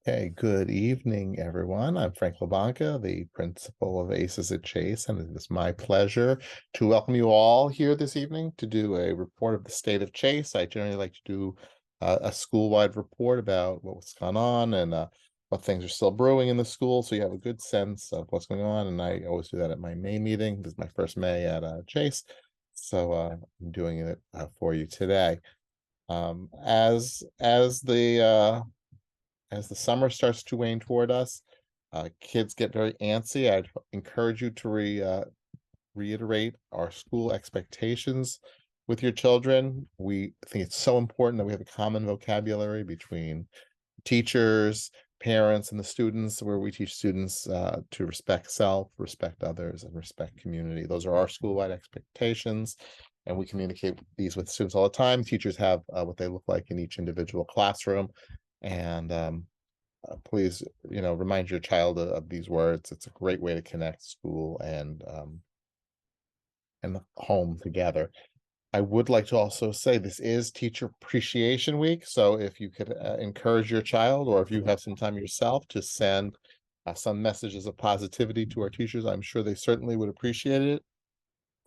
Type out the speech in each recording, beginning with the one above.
Okay, good evening, everyone. I'm Frank LaBanca, the principal of ACES at Chase, and it is my pleasure to welcome you all here this evening to do a report of the state of Chase. I generally like to do a school-wide report about what's gone on and what things are still brewing in the school, so you have a good sense of what's going on. And I always do that at my May meeting. This is my first May at Chase, so I'm doing it for you today. Um, as as the uh, as the summer starts to wane toward us, kids get very antsy. I'd encourage you to reiterate our school expectations with your children. We think it's so important that we have a common vocabulary between teachers, parents, and the students, where we teach students to respect self, respect others, and respect community. Those are our school-wide expectations, and we communicate these with students all the time. Teachers have what they look like in each individual classroom, and please, remind your child of these words. It's a great way to connect school and home together. I would like to also say this is Teacher Appreciation Week, so if you could encourage your child, or if you have some time yourself, to send some messages of positivity to our teachers, I'm sure they certainly would appreciate it.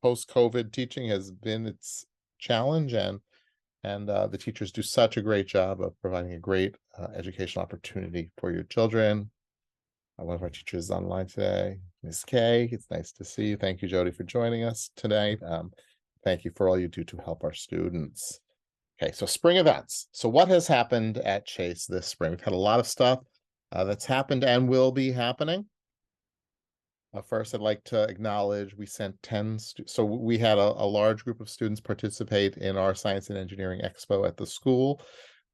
Post-COVID teaching has been its challenge, and the teachers do such a great job of providing a great educational opportunity for your children. One of our teachers is online today, Ms. Kay. It's nice to see you. Thank you, Jody, for joining us tonight. Thank you for all you do to help our students. Okay, so spring events. So what has happened at Chase this spring? We've had a lot of stuff that's happened and will be happening. First, I'd like to acknowledge we sent 10 so we had a large group of students participate in our Science and Engineering Expo at the school.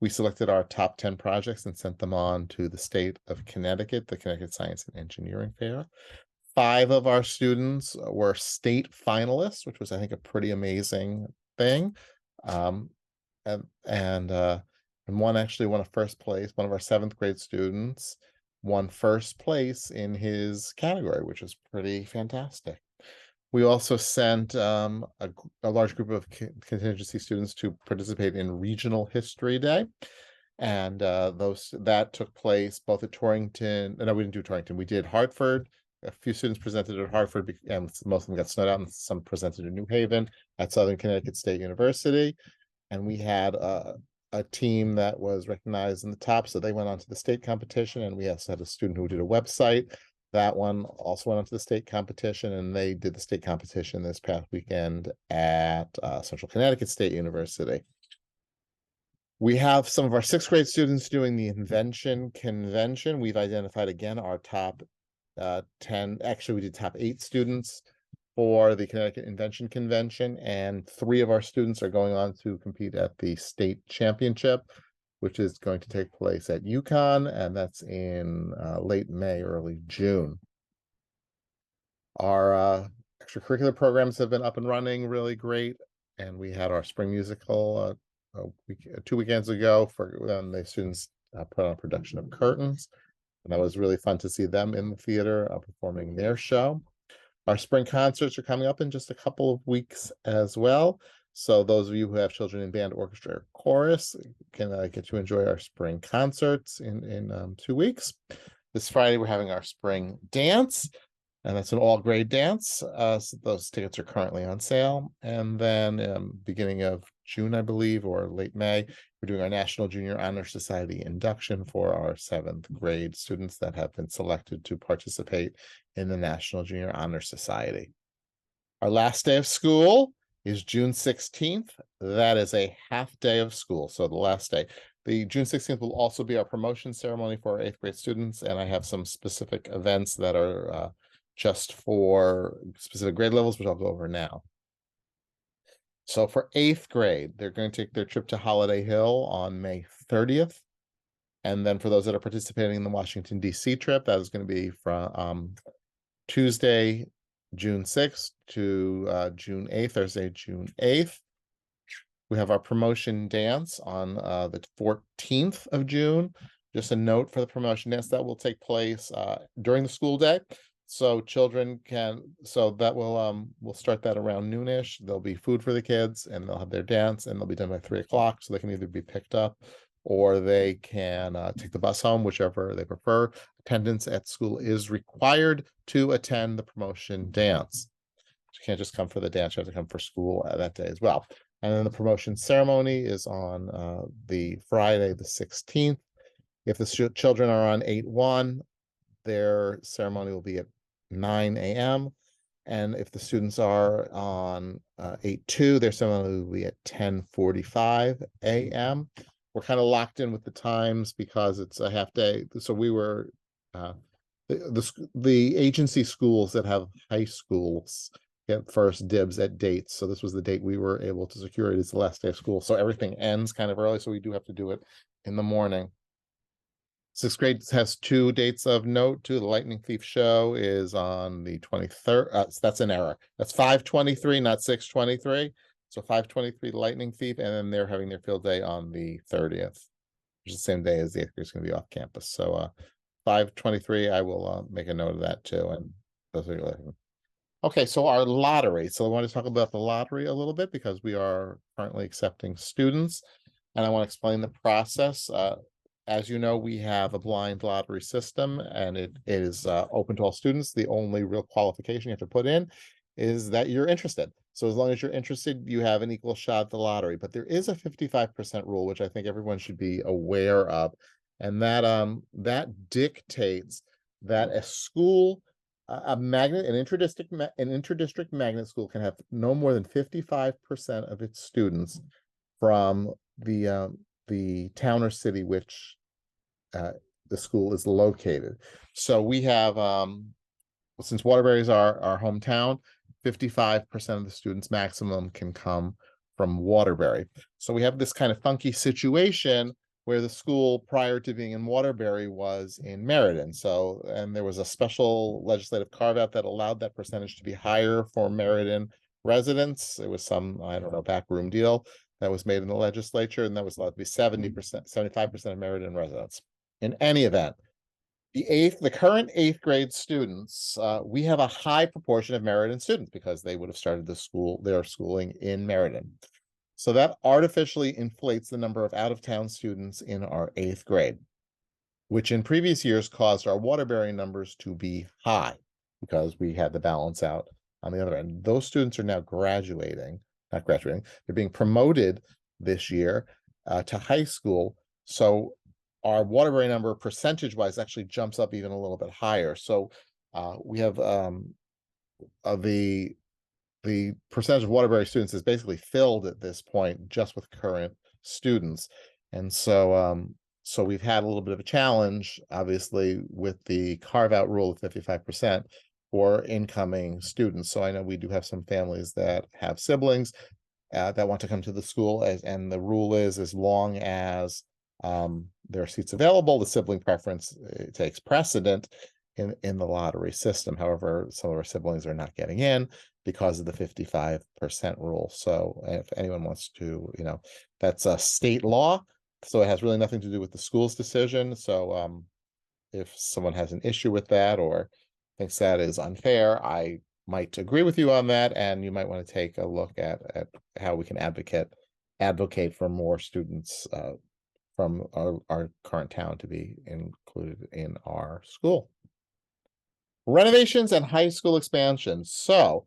We selected our top 10 projects and sent them on to the state of Connecticut, the Connecticut Science and Engineering Fair. 5 of our students were state finalists, which was, I think, a pretty amazing thing. Um, and one actually won a first place. One of our 7th grade students won first place in his category, which was pretty fantastic. We also sent a large group of contingency students to participate in Regional History Day. And that took place both at Torrington. No, we didn't do Torrington. We did Hartford. A few students presented at Hartford, and most of them got snowed out, and some presented in New Haven at Southern Connecticut State University. And we had a team that was recognized in the top, so they went on to the state competition. And we also had a student who did a website. That one also went on to the state competition, and they did the state competition this past weekend at Central Connecticut State University. We have some of our 6th grade students doing the invention convention. We've identified again our top 10. Actually, we did top 8 students for the Connecticut Invention Convention, and 3 of our students are going on to compete at the state championship, which is going to take place at UConn, and that's in late May, early June. Our extracurricular programs have been up and running really great, and we had our spring musical 2 weekends ago for the students put on a production of Curtains, and that was really fun to see them in the theater performing their show. Our spring concerts are coming up in just a couple of weeks as well. So those of you who have children in band, orchestra, or chorus can get to enjoy our spring concerts in 2 weeks. This Friday, we're having our spring dance, and that's an all-grade dance. So those tickets are currently on sale. And then beginning of June, I believe, or late May, we're doing our National Junior Honor Society induction for our 7th grade students that have been selected to participate in the National Junior Honor Society. Our last day of school is June 16th. That is a half day of school, so the last day. The June 16th will also be our promotion ceremony for our 8th grade students, and I have some specific events that are just for specific grade levels, which I'll go over now. So for 8th grade, they're going to take their trip to Holiday Hill on May 30th. And then for those that are participating in the Washington, D.C. trip, that is going to be from Tuesday, June 6th to June 8th, Thursday, June 8th. We have our promotion dance on the 14th of June. Just a note for the promotion dance, that will take place during the school day. So children that we'll start that around noonish. There'll be food for the kids, and they'll have their dance, and they'll be done by 3 o'clock. So they can either be picked up or they can take the bus home, whichever they prefer. Attendance at school is required to attend the promotion dance. You can't just come for the dance, you have to come for school that day as well. And then the promotion ceremony is on the Friday, the 16th. If the children are on 8-1, their ceremony will be at 9 a.m. And if the students are on 8-2, their ceremony will be at 10:45 a.m. We're kind of locked in with the times because it's a half day. So we were the agency schools that have high schools get first dibs at dates. So this was the date we were able to secure. It is the last day of school. So everything ends kind of early. So we do have to do it in the morning. Sixth grade has 2 dates of note too. The Lightning Thief show is on the 23rd. That's an error. That's 5/23, not 6/23. So 5/23 Lightning Thief, and then they're having their field day on the 30th, which is the same day as the 8th grade is going to be off campus. So 5/23, I will make a note of that too. And those are okay, so our lottery. So I want to talk about the lottery a little bit because we are currently accepting students, and I want to explain the process. As you know, we have a blind lottery system, and it is open to all students. The only real qualification you have to put in is that you're interested. So as long as you're interested, you have an equal shot at the lottery. But there is a 55% rule, which I think everyone should be aware of, and that dictates that a school, a magnet, an interdistrict magnet school can have no more than 55% of its students from the town or city which the school is located. So we have, since Waterbury is our hometown, 55% of the students maximum can come from Waterbury. So we have this kind of funky situation where the school prior to being in Waterbury was in Meriden. So, and there was a special legislative carve out that allowed that percentage to be higher for Meriden residents. It was some, I don't know, backroom deal that was made in the legislature, and that was allowed to be 70%, 75% of Meriden residents. In any event, the current 8th grade students, we have a high proportion of Meriden students because they would have started their schooling in Meriden. So that artificially inflates the number of out-of-town students in our 8th grade, which in previous years caused our Waterbury numbers to be high because we had the balance out on the other end. Those students are now not graduating, they're being promoted this year to high school. So our Waterbury number percentage-wise actually jumps up even a little bit higher. So we have the percentage of Waterbury students is basically filled at this point just with current students. And so so we've had a little bit of a challenge, obviously, with the carve-out rule of 55% for incoming students. So I know we do have some families that have siblings that want to come to the school, and the rule is as long as there are seats available, the sibling preference takes precedent in the lottery system. However, some of our siblings are not getting in because of the 55% rule. So if anyone wants to, that's a state law, so it has really nothing to do with the school's decision. So if someone has an issue with that or thinks that is unfair, I might agree with you on that, and you might want to take a look at how we can advocate for more students from our current town to be included in our school. Renovations and high school expansion. So,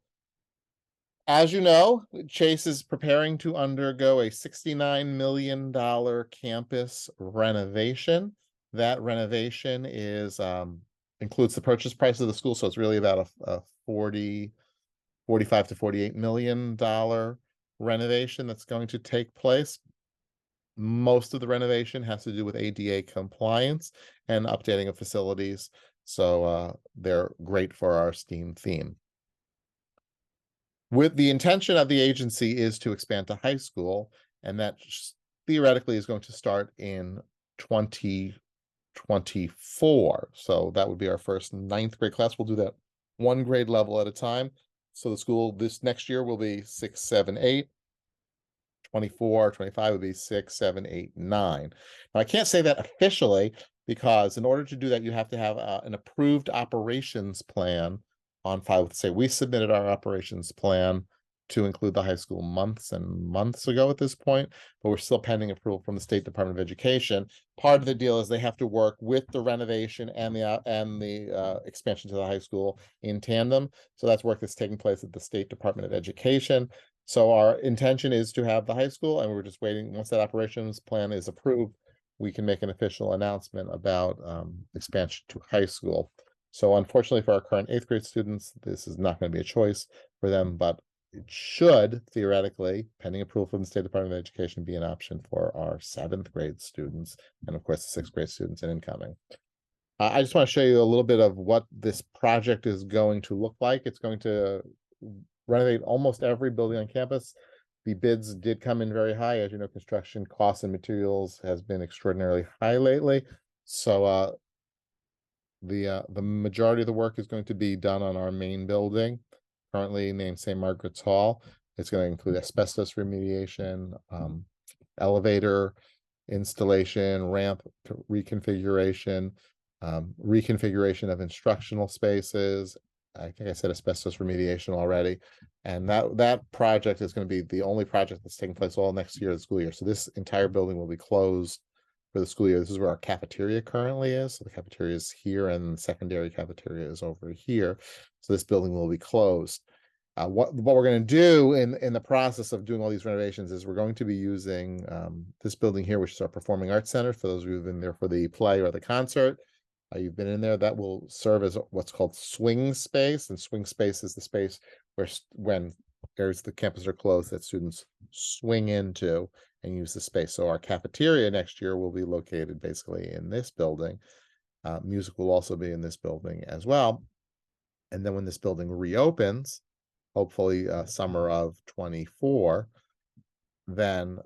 as you know, Chase is preparing to undergo a $69 million campus renovation. That renovation is includes the purchase price of the school, so it's really about a 45 to $48 million renovation that's going to take place. Most of the renovation has to do with ADA compliance and updating of facilities. So they're great for our STEAM theme. With the intention of the agency is to expand to high school, and that theoretically is going to start in 2024. So that would be our first 9th grade class. We'll do that one grade level at a time. So the school this next year will be 6, 7, 8. 24, 25 would be 6, 7, 8, 9. Now, I can't say that officially because in order to do that, you have to have an approved operations plan on file. Say we submitted our operations plan to include the high school months and months ago at this point, but we're still pending approval from the State Department of Education. Part of the deal is they have to work with the renovation and the expansion to the high school in tandem. So that's work that's taking place at the State Department of Education. So our intention is to have the high school, and we're just waiting. Once that operations plan is approved, we can make an official announcement about expansion to high school. So unfortunately for our current 8th grade students, this is not going to be a choice for them, but it should theoretically, pending approval from the State Department of Education, be an option for our 7th grade students, and of course the 6th grade students and incoming. I just want to show you a little bit of what this project is going to look like. It's going to renovate almost every building on campus. The bids did come in very high. As you know, construction costs and materials has been extraordinarily high lately. So the majority of the work is going to be done on our main building, currently named St. Margaret's Hall. It's going to include asbestos remediation, elevator installation, ramp reconfiguration, reconfiguration of instructional spaces. I think I said asbestos remediation already. And that project is going to be the only project that's taking place all next year, the school year. So this entire building will be closed for the school year. This is where our cafeteria currently is. So the cafeteria is here and the secondary cafeteria is over here. So this building will be closed. What we're going to do in the process of doing all these renovations is we're going to be using this building here, which is our Performing Arts Center. For those of you who've been there for the play or the concert, you've been in there. That will serve as what's called swing space, and swing space is the space where when areas of the campus are closed, that students swing into and use the space. So our cafeteria next year will be located basically in this building. Music will also be in this building as well. And then when this building reopens, hopefully summer of 24, then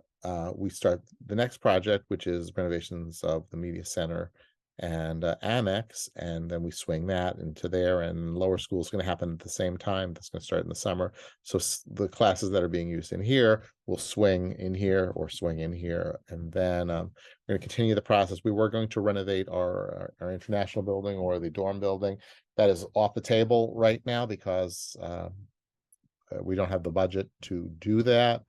we start the next project, which is renovations of the media center and annex, and then we swing that into there, and lower school is going to happen at the same time. That's going to start in the summer. So the classes that are being used in here will swing in here or swing in here, and then we're going to continue the process. We were going to renovate our international building or the dorm building. That is off the table right now because we don't have the budget to do that.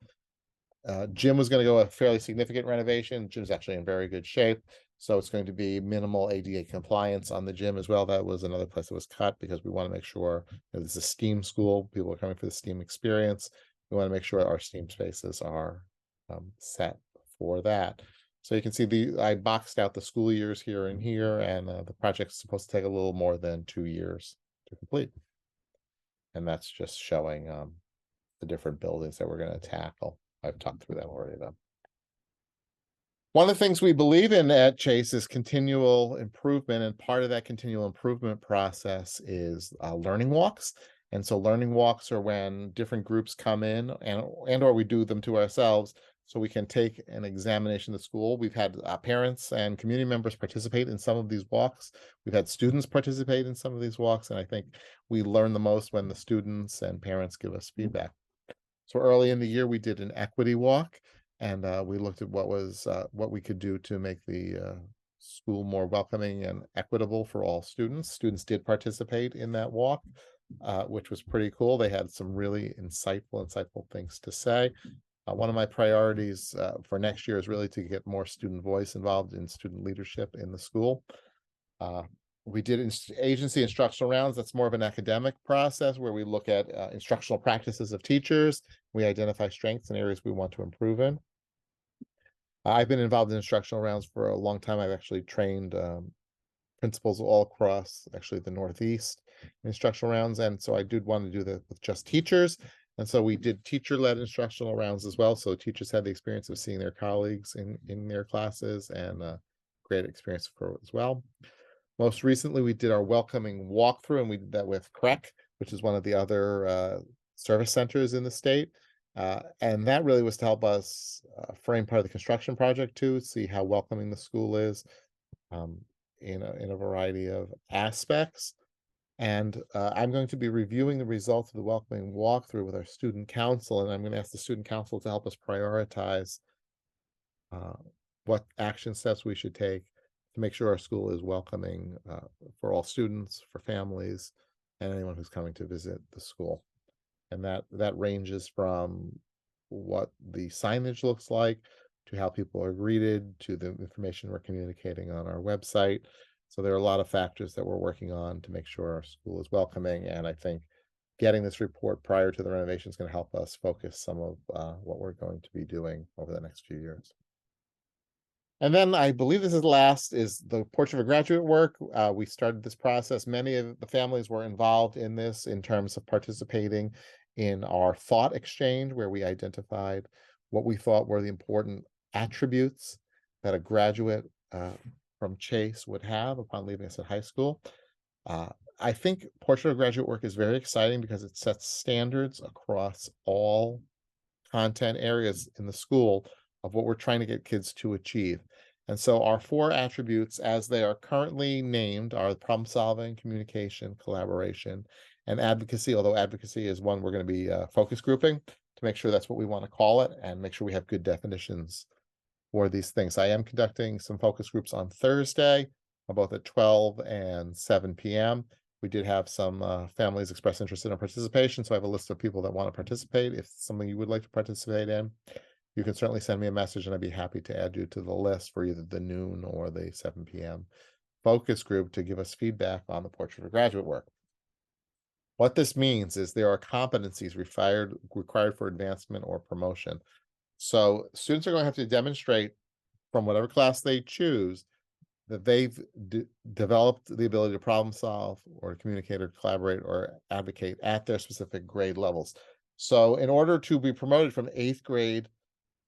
Gym was going to go a fairly significant renovation. Gym's actually in very good shape. So it's going to be minimal ADA compliance on the gym as well. That was another place that was cut because we want to make sure this is a STEAM school. People are coming for the STEAM experience. We want to make sure our STEAM spaces are set for that. So you can see I boxed out the school years here and here, and the project's supposed to take a little more than 2 years to complete. And that's just showing the different buildings that we're going to tackle. I've talked through that already, though. One of the things we believe in at Chase is continual improvement, and part of that continual improvement process is learning walks. And so learning walks are when different groups come in and or we do them to ourselves so we can take an examination of the school. We've had parents and community members participate in some of these walks. We've had students participate in some of these walks, and I think we learn the most when the students and parents give us feedback. So early in the year, we did an equity walk, and we looked at what we could do to make the school more welcoming and equitable for all students. Students did participate in that walk, which was pretty cool. They had some really insightful things to say. One of my priorities for next year is really to get more student voice involved in student leadership in the school. We did agency instructional rounds. That's more of an academic process where we look at instructional practices of teachers. We identify strengths and areas we want to improve in. I've been involved in instructional rounds for a long time. I've actually trained principals all across actually the Northeast in instructional rounds. And so I did want to do that with just teachers. And so we did teacher-led instructional rounds as well. So teachers had the experience of seeing their colleagues in their classes, and great experience for as well. Most recently, we did our welcoming walkthrough, and we did that with CREC, which is one of the other service centers in the state. And that really was to help us frame part of the construction project too, see how welcoming the school is in a variety of aspects. And I'm going to be reviewing the results of the welcoming walkthrough with our student council, and I'm going to ask the student council to help us prioritize what action steps we should take to make sure our school is welcoming for all students, for families, and anyone who's coming to visit the school. And that ranges from what the signage looks like, to how people are greeted, to the information we're communicating on our website. So there are a lot of factors that we're working on to make sure our school is welcoming, and I think getting this report prior to the renovation is going to help us focus some of what we're going to be doing over the next few years. And then I believe this is last is the portrait of a graduate work. We started this process. Many of the families were involved in this in terms of participating in our thought exchange, where we identified what we thought were the important attributes that a graduate from Chase would have upon leaving us at high school. Uh, I think portrait of graduate work is very exciting because it sets standards across all content areas in the school of what we're trying to get kids to achieve. And so our four attributes, as they are currently named, are problem solving, communication, collaboration, and advocacy. Although advocacy is one we're going to be focus grouping to make sure that's what we want to call it and make sure we have good definitions for these things. I am conducting some focus groups on Thursday, both at 12 and 7 p.m. We did have some families express interest in our participation, so I have a list of people that want to participate. If it's something you would like to participate in, you can certainly send me a message, and I'd be happy to add you to the list for either the noon or the 7 p.m. focus group to give us feedback on the portrait of graduate work. What this means is there are competencies required for advancement or promotion. So students are going to have to demonstrate from whatever class they choose that they've developed the ability to problem solve or communicate or collaborate or advocate at their specific grade levels. So in order to be promoted from 8th grade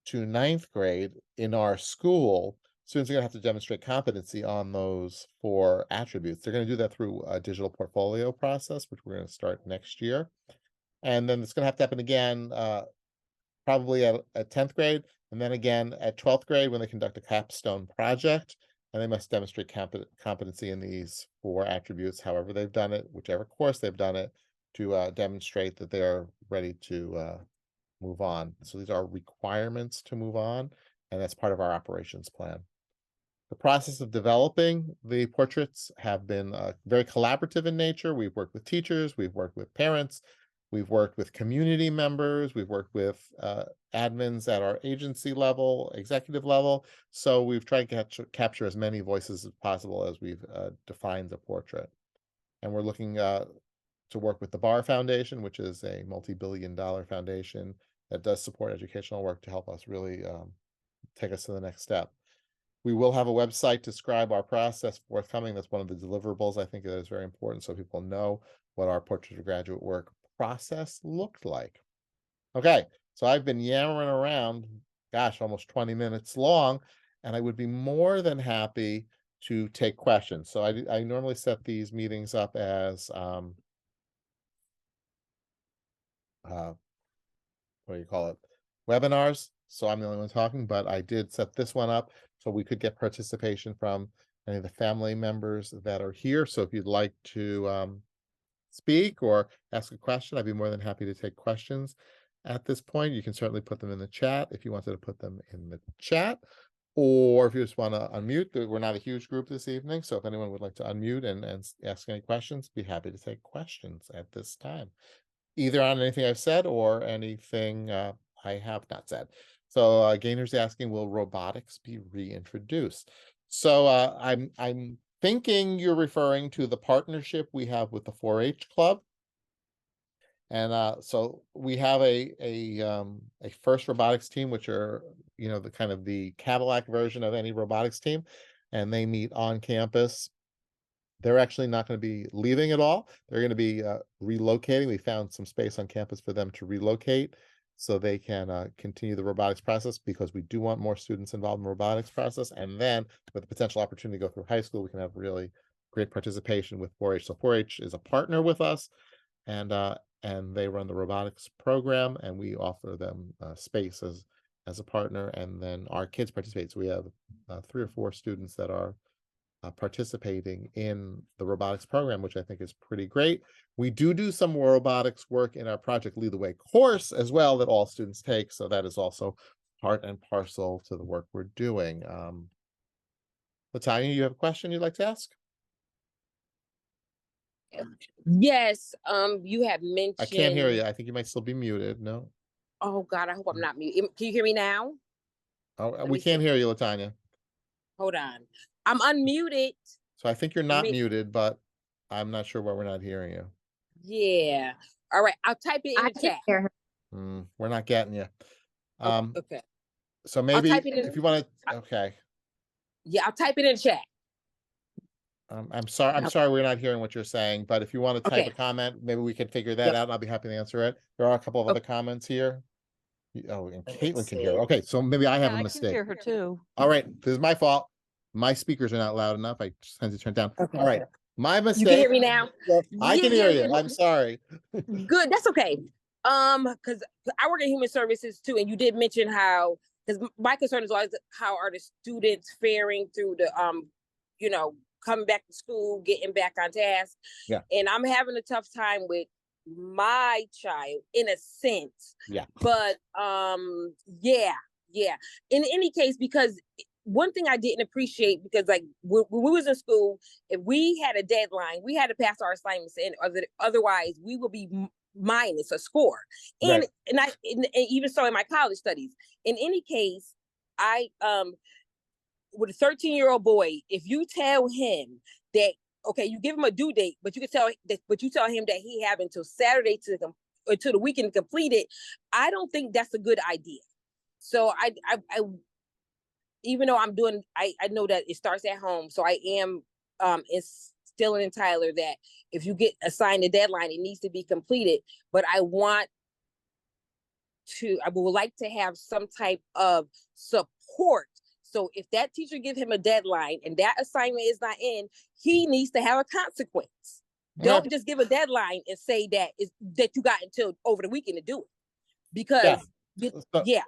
to 9th grade in our school, students are going to have to demonstrate competency on those four attributes. They're going to do that through a digital portfolio process, which we're going to start next year. And then it's going to have to happen again probably at 10th grade, and then again at 12th grade when they conduct a capstone project, and they must demonstrate competency in these four attributes, however they've done it, whichever course they've done it, to demonstrate that they are ready to move on. So these are requirements to move on, and that's part of our operations plan. The process of developing the portraits have been very collaborative in nature. We've worked with teachers, we've worked with parents, we've worked with community members, we've worked with admins at our agency level, executive level. So we've tried to capture as many voices as possible as we've defined the portrait. And we're looking to work with the Barr Foundation, which is a multi-billion-dollar foundation that does support educational work to help us really take us to the next step. We will have a website to describe our process forthcoming. That's one of the deliverables I think that is very important, so people know what our portrait of graduate work process looked like. Okay, so I've been yammering around, gosh, almost 20 minutes long, and I would be more than happy to take questions. So I normally set these meetings up as what do you call it? Webinars. So I'm the only one talking, but I did set this one up so we could get participation from any of the family members that are here. So if you'd like to speak or ask a question, I'd be more than happy to take questions at this point. You can certainly put them in the chat if you wanted to put them in the chat, or if you just want to unmute. We're not a huge group this evening, so if anyone would like to unmute and ask any questions, be happy to take questions at this time, either on anything I've said or anything I have not said. So Gainer's asking, will robotics be reintroduced? So I'm thinking you're referring to the partnership we have with the 4-H club. And so we have a first robotics team, which are, you know, the kind of the Cadillac version of any robotics team, and they meet on campus. They're actually not going to be leaving at all. They're going to be relocating. We found some space on campus for them to relocate so they can continue the robotics process, because we do want more students involved in the robotics process. And then with the potential opportunity to go through high school, we can have really great participation with 4-H. So 4-H is a partner with us, and they run the robotics program, and we offer them space as a partner, and then our kids participate. So we have 3 or 4 students that are participating in the robotics program, which I think is pretty great. We do some robotics work in our Project Lead the Way course as well that all students take. So that is also part and parcel to the work we're doing. Latanya, you have a question you'd like to ask? Yes, you have I can't hear mentioned. you. I think you might still be muted. No. Oh God, I hope I'm not mute. Can you hear me now? Oh, Let we me can't see. hear you, Latanya. Hold on. I'm unmuted. So I think you're Or not muted, but I'm not sure why we're not hearing you. yeah. All right. I'll type it in I the can chat. hear her. We're not getting you. Okay. So I'll maybe type it in. if you want to, okay. Yeah, I'll type it in the chat. I'm sorry. I'm sorry we're not hearing what you're saying, but if you want to type a Okay. comment, maybe we can figure that Yep. out, and I'll be happy to answer it. There are a couple of other Okay. comments here. Oh, and Let me Caitlin can hear. see. Okay, so maybe I have a I can mistake. hear her too. All right, this is my fault. My speakers are not loud enough. I just had to turn it down. Okay. All right, my You can hear mistake. me now? I Yeah, can hear yeah. you. I'm sorry. Good. That's okay. Because I work in human services too, and you did mention how, because my concern is always how are the students faring through the you know, coming back to school, getting back on task. Yeah. And I'm having a tough time with my child in a sense. Yeah. But yeah. In any case, because one thing I didn't appreciate, because like when we was in school, if we had a deadline, we had to pass our assignments in, otherwise we would be minus a score. Right. And even so in my college studies. In any case, I with a 13-year-old boy, if you tell him that, okay, you give him a due date, but you tell him that he have until Saturday or to the weekend to complete it, I don't think that's a good idea. So I even though I know that it starts at home, so I am instilling in Tyler that if you get assigned a deadline, it needs to be completed. But I would like to have some type of support. So if that teacher gives him a deadline and that assignment is not in, he needs to have a consequence. Don't just give a deadline and say that you got until over the weekend to do it. Because yeah.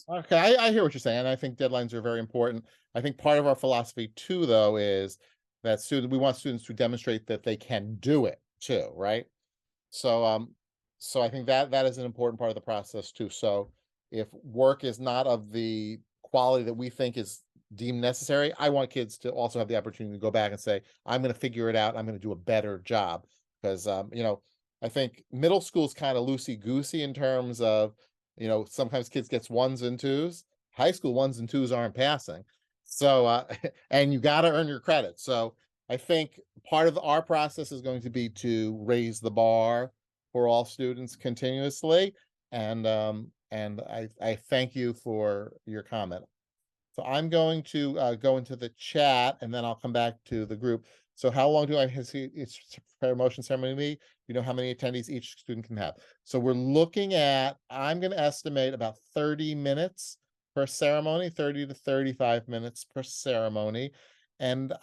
Okay, I hear what you're saying. And I think deadlines are very important. I think part of our philosophy too, though, is that we want students to demonstrate that they can do it too, right? So I think that is an important part of the process too. So if work is not of the quality that we think is deemed necessary, I want kids to also have the opportunity to go back and say, I'm going to figure it out. I'm going to do a better job. Because I think middle school is kind of loosey-goosey in terms of, sometimes kids gets ones and twos. High school ones and twos aren't passing. So and you got to earn your credit. So I think part of our process is going to be to raise the bar for all students continuously. And I thank you for your comment. So I'm going to go into the chat and then I'll come back to the group. So how long do I hesitate? It's promotion ceremony. You know how many attendees each student can have. So we're looking at, I'm going to estimate about 30 minutes per ceremony, 30 to 35 minutes per ceremony. And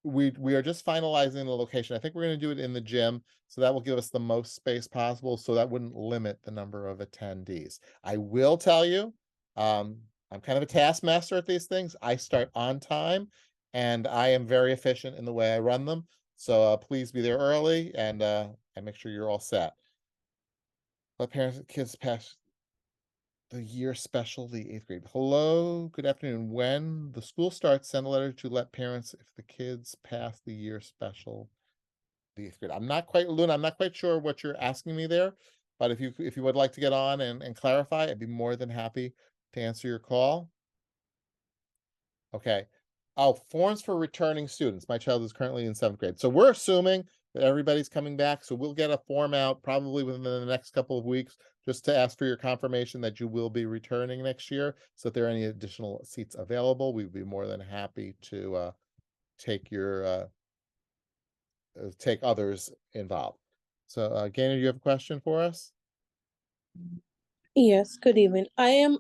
we are just finalizing the location. I think we're going to do it in the gym. So that will give us the most space possible. So that wouldn't limit the number of attendees. I will tell you, I'm kind of a taskmaster at these things. I start on time and I am very efficient in the way I run them. So please be there early and make sure you're all set. Let parents and kids pass the year special, the 8th grade. Hello, good afternoon. When the school starts, send a letter to let parents if the kids pass the year special, the 8th grade. I'm not quite, Luna, I'm not quite sure what you're asking me there, but if you would like to get on and clarify, I'd be more than happy to answer your call. Okay. Oh, forms for returning students. My child is currently in 7th grade. So we're assuming that everybody's coming back. So we'll get a form out probably within the next couple of weeks just to ask for your confirmation that you will be returning next year. So if there are any additional seats available, we'd be more than happy to take take others involved. So Gaynor, you have a question for us? Yes, good evening. I'm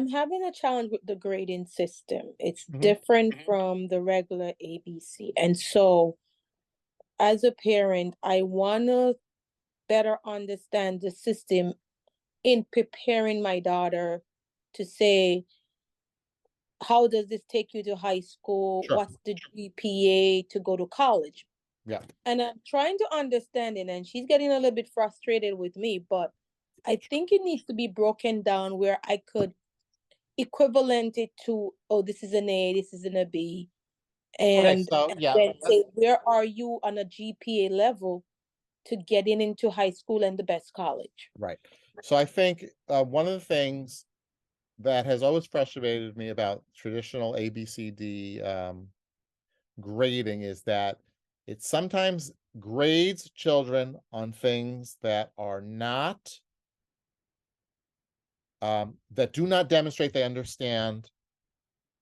having a challenge with the grading system. It's different from the regular ABC. And so as a parent, I want to better understand the system in preparing my daughter to say, how does this take you to high school? Sure. What's the GPA to go to college? Yeah. And I'm trying to understand it, and she's getting a little bit frustrated with me, but I think it needs to be broken down where I could equivalent it to, oh, this is an A, this is an a B, And so yeah, then say, where are you on a GPA level to getting into high school and the best college? right. So I think one of the things that has always frustrated me about traditional ABCD grading is that it sometimes grades children on things that are not that do not demonstrate they understand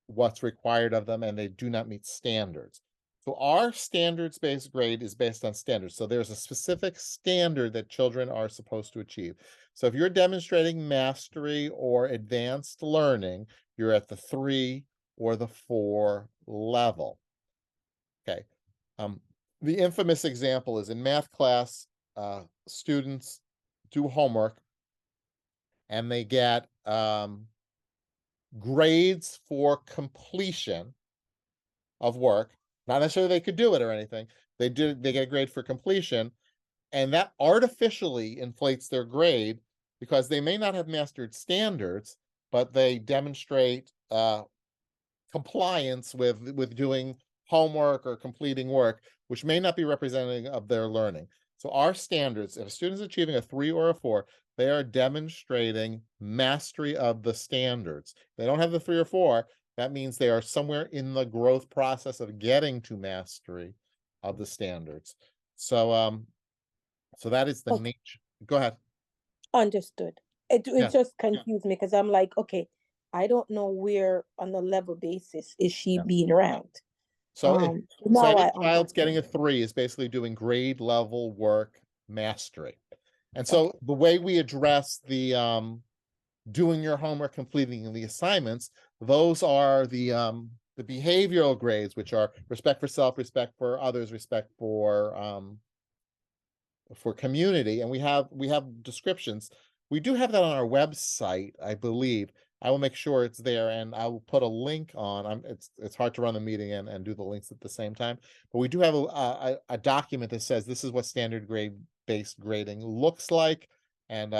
what's required of them and they do not meet standards. So our standards-based grade is based on standards. So there's a specific standard that children are supposed to achieve. So if you're demonstrating mastery or advanced learning, you're at the 3 or the 4 level. Okay. Um, the infamous example is in math class, students do homework and they get grades for completion of work. Not necessarily they could do it or anything. They get a grade for completion, and that artificially inflates their grade because they may not have mastered standards, but they demonstrate compliance with doing homework or completing work, which may not be representative of their learning. So our standards, if a student is achieving a 3 or a 4, they are demonstrating mastery of the standards. If they don't have the 3 or 4, that means they are somewhere in the growth process of getting to mastery of the standards. So so that is the Okay. nature. Go ahead. Understood. It Yeah. just confused me because I'm like, okay, I don't know where on a level basis is she Yeah. being ranked. So Now any I child's understand. getting a 3 is basically doing grade level work mastery. And Okay. so the way we address the doing your homework, completing the assignments, those are the behavioral grades, which are respect for self, respect for others, respect for community, and we have descriptions. We do have that on our website, I believe. I will make sure it's there, and I will put a link on. It's hard to run the meeting and do the links at the same time, but we do have a document that says this is what standard grade based grading looks like, and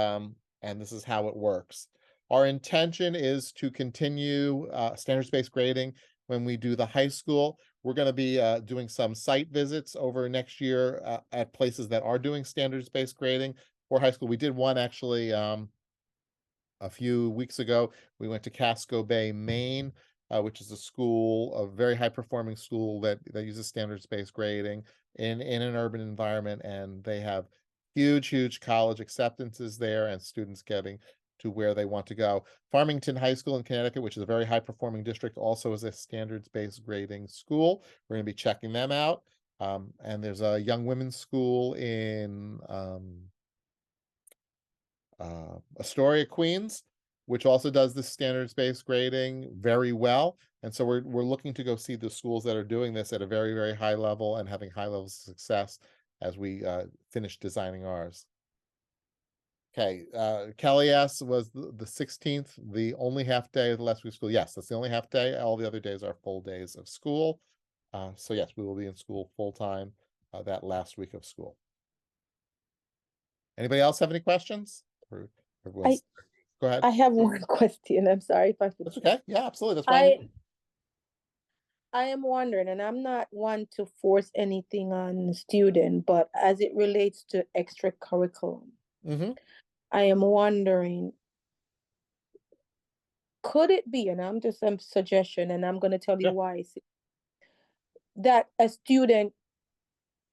this is how it works. Our intention is to continue standards based grading when we do the high school. We're going to be doing some site visits over next year at places that are doing standards-based grading for high school. We did one actually a few weeks ago. We went to Casco Bay, Maine, which is a school, a very high-performing school that uses standards-based grading in an urban environment, and they have huge college acceptances there and students getting to where they want to go. Farmington High School in Connecticut, which is a very high-performing district, also is a standards-based grading school. We're going to be checking them out. And there's a young women's school in Astoria, Queens, which also does this standards-based grading very well. And so we're looking to go see the schools that are doing this at a very high level and having high levels of success as we finish designing ours. Okay, Kelly S was the 16th, the only half day of the last week of school. Yes, that's the only half day. All the other days are full days of school. So yes, we will be in school full time that last week of school. Anybody else have any questions? Or I go ahead. I have one question. I'm sorry if I could. That's okay. Yeah, absolutely. That's why I am wondering, and I'm not one to force anything on the student, but as it relates to extracurriculum, I am wondering, could it be, and I'm just a suggestion, and I'm going to tell you why, that a student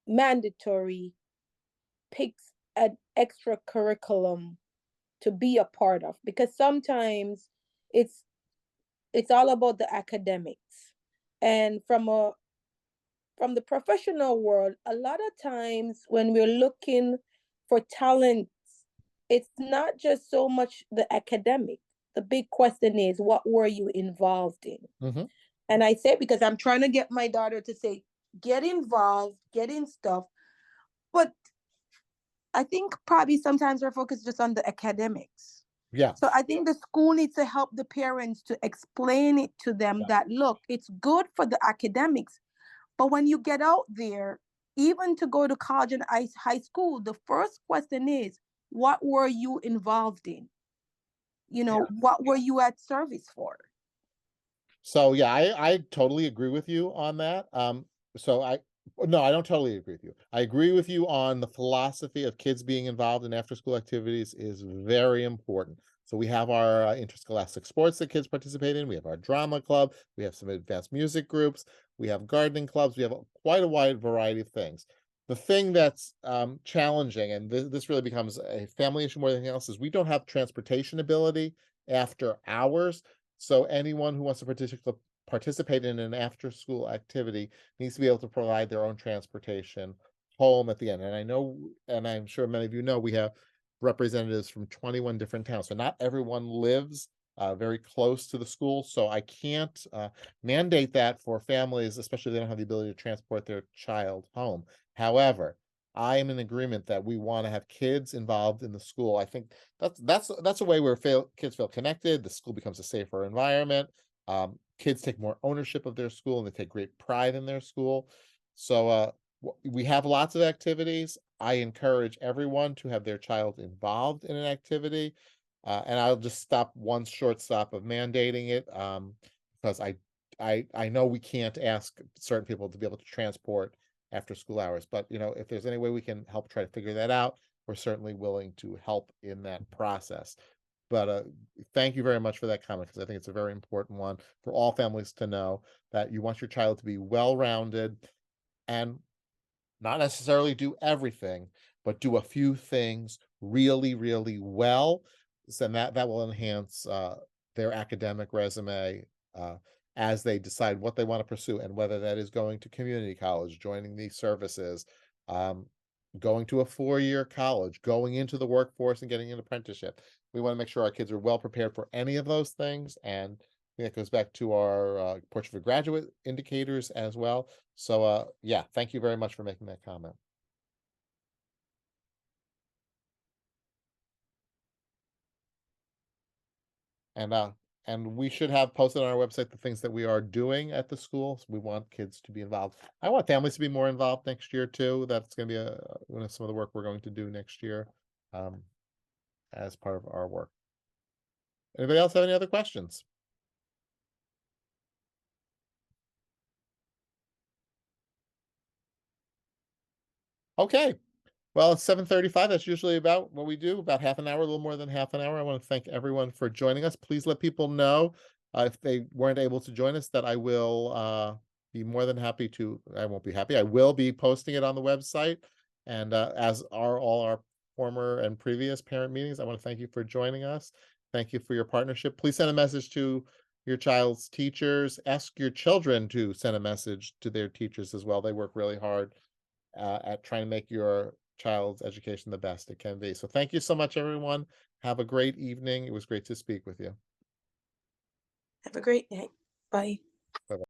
mandatory picks an extra curriculum to be a part of, because sometimes it's all about the academics, and from the professional world, a lot of times when we're looking for talents, it's not just so much the academic. The big question is, what were you involved in? And I say, because I'm trying to get my daughter to say, get involved, get in stuff. But I think probably sometimes we're focused just on the academics. Yeah. So I think the school needs to help the parents to explain it to them that, look, it's good for the academics, but when you get out there, even to go to college and high school, the first question is, what were you involved in? What were you at service for? So yeah, I totally agree with you on that. So I no, I don't totally agree with you. I agree with you on the philosophy of kids being involved in after school activities is very important. So we have our interscholastic sports that kids participate in. We have our drama club. We have some advanced music groups. We have gardening clubs. We have quite a wide variety of things. The thing that's challenging, and this really becomes a family issue more than anything else, is we don't have transportation ability after hours. So anyone who wants to participate in an after-school activity needs to be able to provide their own transportation home at the end. And I know, and I'm sure many of you know, we have representatives from 21 different towns. So not everyone lives very close to the school. So I can't mandate that for families, especially if they don't have the ability to transport their child home. However, I am in agreement that we want to have kids involved in the school. I think that's a way where kids feel connected. The school becomes a safer environment. Kids take more ownership of their school and they take great pride in their school. So we have lots of activities. I encourage everyone to have their child involved in an activity. And I'll just stop one short stop of mandating it because I know we can't ask certain people to be able to transport after school hours. But if there's any way we can help try to figure that out, we're certainly willing to help in that process. But thank you very much for that comment because I think it's a very important one for all families to know that you want your child to be well-rounded and not necessarily do everything, but do a few things really, really well. So that will enhance their academic resume uh, as they decide what they want to pursue and whether that is going to community college, joining these services, um, going to a 4-year college, going into the workforce and getting an apprenticeship. We want to make sure our kids are well prepared for any of those things. And I think that goes back to our Portrait for Graduate indicators as well. So yeah, thank you very much for making that comment. And and we should have posted on our website the things that we are doing at the schools. We want kids to be involved. I want families to be more involved next year too. That's going to be some of the work we're going to do next year um, as part of our work. Anybody else have any other questions? Okay. Well, it's 7:35. That's usually about what we do, about half an hour, a little more than half an hour. I want to thank everyone for joining us. Please let people know if they weren't able to join us that I will be more than happy to. I won't be happy. I will be posting it on the website. And as are all our former and previous parent meetings, I want to thank you for joining us. Thank you for your partnership. Please send a message to your child's teachers. Ask your children to send a message to their teachers as well. They work really hard at trying to make your child's education the best it can be. So thank you so much, everyone. Have a great evening. It was great to speak with you. Have a great night. Bye. Bye-bye.